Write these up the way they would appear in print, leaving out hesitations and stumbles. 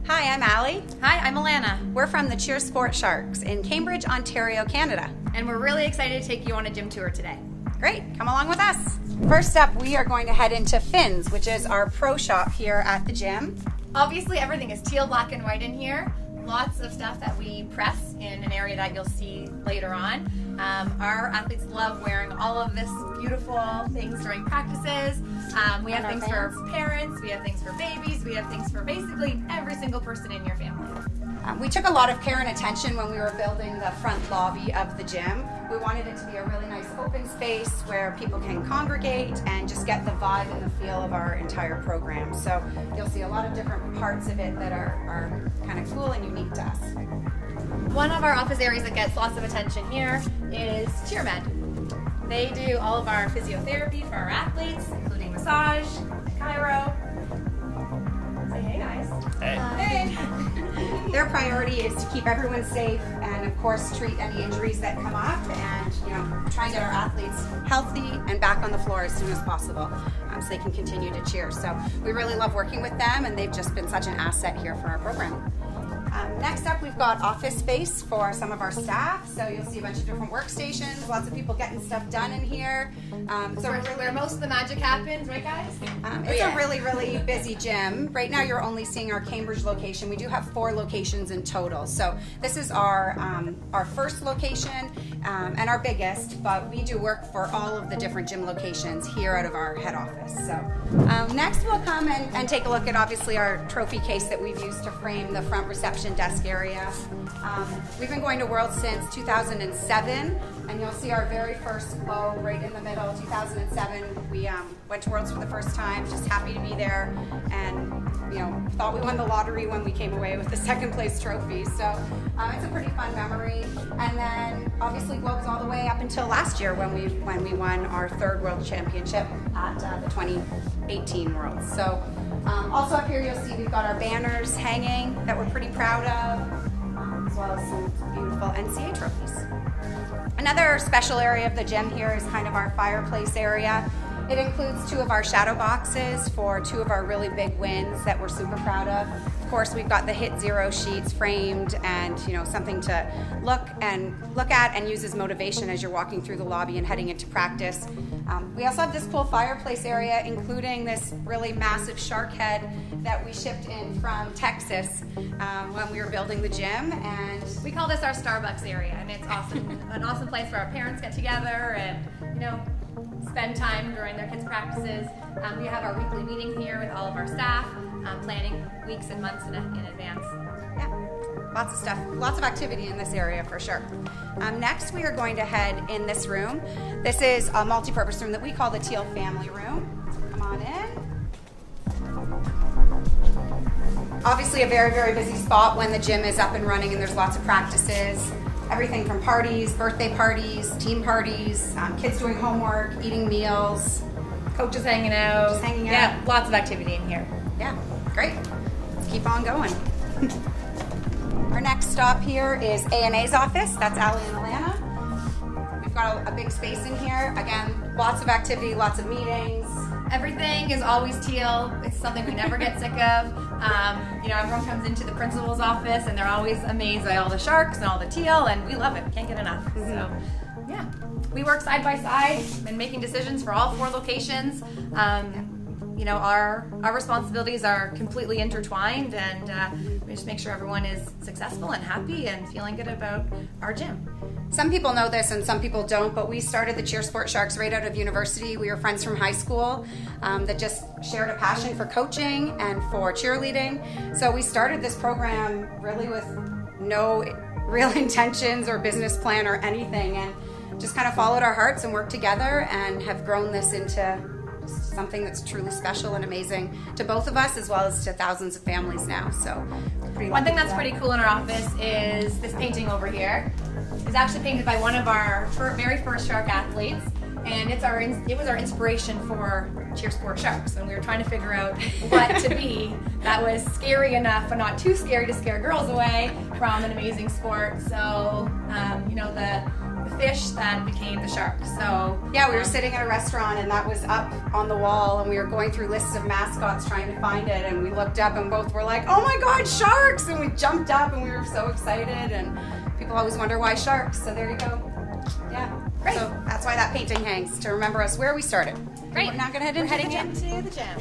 Hi, I'm Allie. Hi, I'm Alana. We're from the Cheer Sport Sharks in Cambridge, Ontario, Canada. And we're really excited to take you on a gym tour today. Great, come along with us. First up, we are going to head into Finn's, which is our pro shop here at the gym. Obviously, everything is teal, black, and white in here. Lots of stuff that we press in an area that you'll see later on. Our athletes love wearing all of this beautiful things during practices. We have things for parents, we have things for babies, we have things for basically every single person in your family. We took a lot of care and attention when we were building the front lobby of the gym. We wanted it to be a really nice open space where people can congregate and just get the vibe and the feel of our entire program. So you'll see a lot of different parts of it that are kind of cool and unique to us. One of our office areas that gets lots of attention here is CheerMed. They do all of our physiotherapy for our athletes, including massage, chiro. Say hey, guys. Hey. Their priority is to keep everyone safe and, of course, treat any injuries that come up and, try and get our athletes healthy and back on the floor as soon as possible so they can continue to cheer. So we really love working with them, and they've just been such an asset here for our program. Next up, we've got office space for some of our staff. So you'll see a bunch of different workstations, lots of people getting stuff done in here. Where most of the magic happens, right guys? It's a really, really busy gym. Right now you're only seeing our Cambridge location. We do have 4 locations in total. So this is our first location and our biggest, but we do work for all of the different gym locations here out of our head office. So next we'll come and take a look at obviously our trophy case that we've used to frame the front reception desk area. We've been going to Worlds since 2007, and you'll see our very first low right in the middle. 2007, we went to Worlds for the first time. Just happy to be there, and thought we won the lottery when we came away with the second place trophy. So it's a pretty fun memory. And then obviously Globes all the way up until last year when we won our 3rd World Championship at the 2018 Worlds. So also up here you'll see we've got our banners hanging that we're pretty proud of, as well as some beautiful NCAA trophies. Another special area of the gym here is kind of our fireplace area. It includes 2 of our shadow boxes for 2 of our really big wins that we're super proud of. Of course, we've got the Hit Zero sheets framed and something to look at and use as motivation as you're walking through the lobby and heading into practice. We also have this cool fireplace area, including this really massive shark head that we shipped in from Texas when we were building the gym. And we call this our Starbucks area, and it's awesome. An awesome place where our parents get together and spend time during their kids' practices. We have our weekly meeting here with all of our staff, planning weeks and months in advance. Yeah, lots of stuff, lots of activity in this area for sure. Next, we are going to head in this room. This is a multi-purpose room that we call the Teal family room. Come on in. Obviously a very, very busy spot when the gym is up and running and there's lots of practices. Everything from parties, birthday parties, team parties, kids doing homework, eating meals. Coaches hanging out. Just hanging out. Yeah, lots of activity in here. Yeah, great. Let's keep on going. Our next stop here is A&A's office. That's Allie and Alana. We've got a big space in here. Again, lots of activity, lots of meetings. Everything is always teal. It's something we never get sick of. Everyone comes into the principal's office and they're always amazed by all the sharks and all the teal, and we love it. Can't get enough. Mm-hmm. So, yeah. We work side by side and making decisions for all 4 locations. Our responsibilities are completely intertwined, and we just make sure everyone is successful and happy and feeling good about our gym. Some people know this and some people don't, but we started the Cheer Sport Sharks right out of university. We were friends from high school that just shared a passion for coaching and for cheerleading. So we started this program really with no real intentions or business plan or anything, and just kind of followed our hearts and worked together and have grown this into something that's truly special and amazing to both of us as well as to thousands of families now. So one thing that's pretty cool in our office is this painting over here. It's actually painted by one of our very first Shark athletes, and it was our inspiration for Cheer Sport Sharks, and we were trying to figure out what to be that was scary enough but not too scary to scare girls away from an amazing sport. So the fish that became the sharks. So yeah, we were sitting at a restaurant and that was up on the wall, and we were going through lists of mascots trying to find it, and we looked up and both were like, oh my god, sharks! And we jumped up and we were so excited, and people always wonder why sharks, so there you go. Yeah, great. So that's why that painting hangs, to remember us where we started. Great. We're now going to head into heading the gym. into the gym.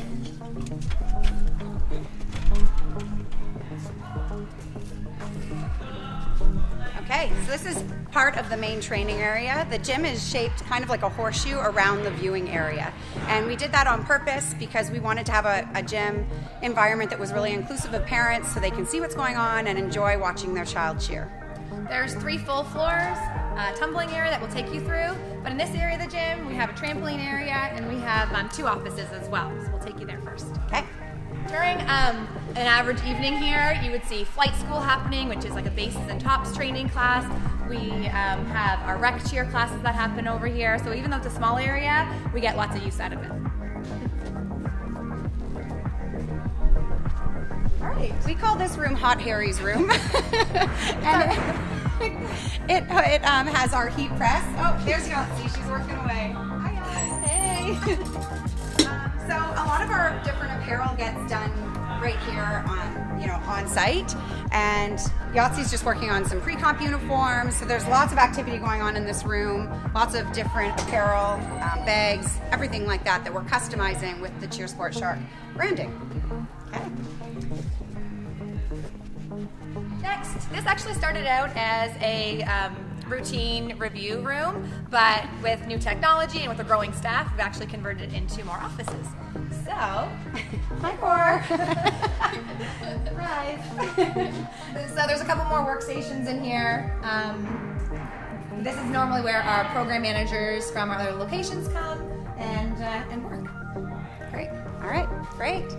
Okay, so this is part of the main training area. The gym is shaped kind of like a horseshoe around the viewing area. And we did that on purpose because we wanted to have a gym environment that was really inclusive of parents so they can see what's going on and enjoy watching their child cheer. There's 3 full floors, a tumbling area that we'll take you through. But in this area of the gym, we have a trampoline area and we have 2 offices as well. So we'll take you there first. Okay. During an average evening here, you would see flight school happening, which is like a bases and tops training class. We have our FloCheer classes that happen over here. So even though it's a small area, we get lots of use out of it. All right. We call this room Hot Harry's room. And it has our heat press. Oh, there's Yahtzee. She's working away. Hi, hey. So a lot of our different apparel gets done right here on site, and Yahtzee's just working on some pre-comp uniforms. So there's lots of activity going on in this room, lots of different apparel, bags, everything like that we're customizing with the Cheer Sport Shark branding. Okay. Next, this actually started out as a routine review room, but with new technology and with a growing staff, we've actually converted it into more offices. So, Hi, Cor. surprise. So there's a couple more workstations in here. This is normally where our program managers from our other locations come and work. Great. All right. Great.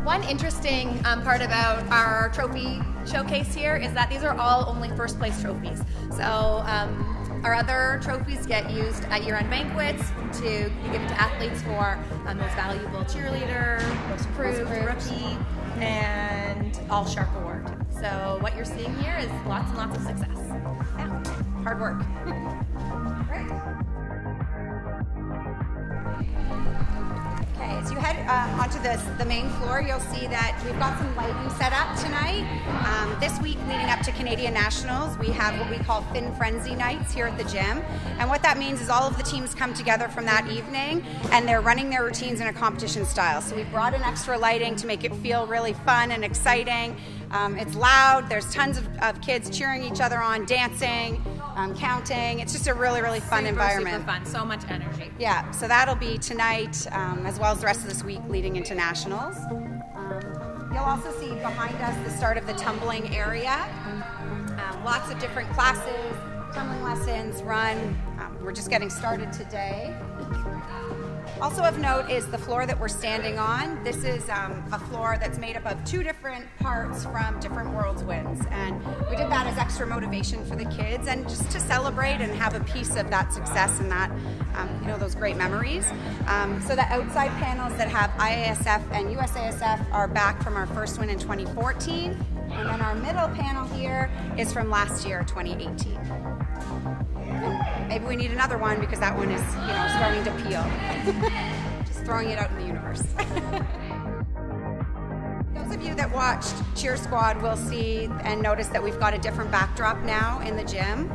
One interesting part about our trophy showcase here is that these are all only first place trophies. So our other trophies get used at year-end banquets to be given to athletes for most valuable cheerleader, most improved, rookie, and all Shark Award. So what you're seeing here is lots and lots of success. Yeah. Hard work. Great. Okay, as you head onto the main floor, you'll see that we've got some lighting set up tonight. This week, leading up to Canadian Nationals, we have what we call Fin Frenzy Nights here at the gym. And what that means is all of the teams come together from that evening, and they're running their routines in a competition style. So we've brought in extra lighting to make it feel really fun and exciting. It's loud. There's tons of kids cheering each other on, dancing, counting. It's just a really, really fun environment. Super fun. So much energy. Yeah, so that'll be tonight, as well as the rest of this week leading into Nationals. You'll also see behind us the start of the tumbling area. Lots of different classes, tumbling lessons run. We're just getting started today. Also of note is the floor that we're standing on. This is a floor that's made up of 2 different parts from different World's Wins. And we did that as extra motivation for the kids and just to celebrate and have a piece of that success and that, those great memories. So the outside panels that have IASF and USASF are back from our first win in 2014. And then our middle panel here is from last year, 2018. And maybe we need another one because that one is, starting to peel. Just throwing it out in the universe. Those of you that watched Cheer Squad will see and notice that we've got a different backdrop now in the gym.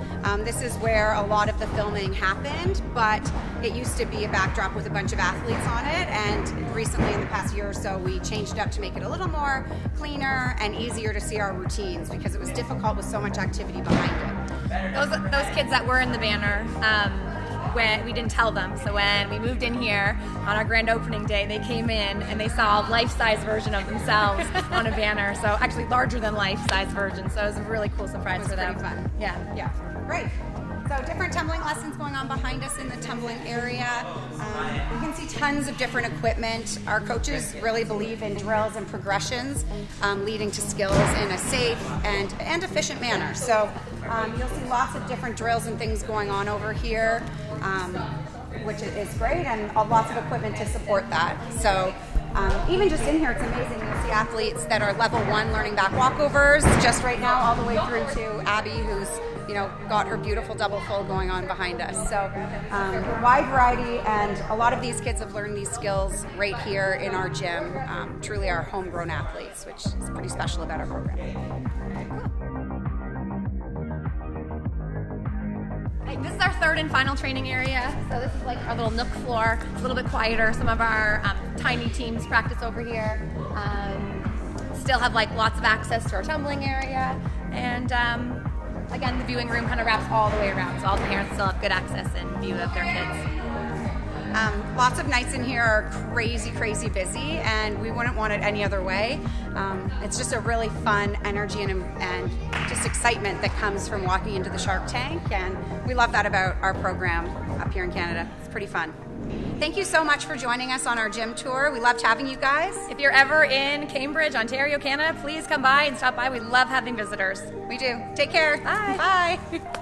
This is where a lot of the filming happened, but it used to be a backdrop with a bunch of athletes on it, and recently in the past year or so we changed it up to make it a little more cleaner and easier to see our routines because it was difficult with so much activity behind it. Those kids that were in the banner, when we didn't tell them, so when we moved in here on our grand opening day, they came in and they saw a life-size version of themselves on a banner, so actually larger than life-size version, so it was a really cool surprise for them. It was pretty fun. Yeah. Great. So different tumbling lessons going on behind us in the tumbling area. You can see tons of different equipment. Our coaches really believe in drills and progressions, leading to skills in a safe and efficient manner. So you'll see lots of different drills and things going on over here, which is great, and lots of equipment to support that. So Even just in here, it's amazing. You'll see athletes that are level 1 learning back walkovers just right now, all the way through to Abby, who's got her beautiful double full going on behind us. So a wide variety, and a lot of these kids have learned these skills right here in our gym. Truly our homegrown athletes, which is pretty special about our program. This is our third and final training area. So this is like our little nook floor. It's a little bit quieter. Some of our tiny teams practice over here. Still have like lots of access to our tumbling area. And again, the viewing room kind of wraps all the way around. So all the parents still have good access and view of their kids. Lots of nights in here are crazy, crazy busy, and we wouldn't want it any other way. It's just a really fun energy and just excitement that comes from walking into the Shark Tank, and we love that about our program up here in Canada. It's pretty fun. Thank you so much for joining us on our gym tour. We loved having you guys. If you're ever in Cambridge, Ontario, Canada, please come by and stop by. We love having visitors. We do. Take care. Bye. Bye.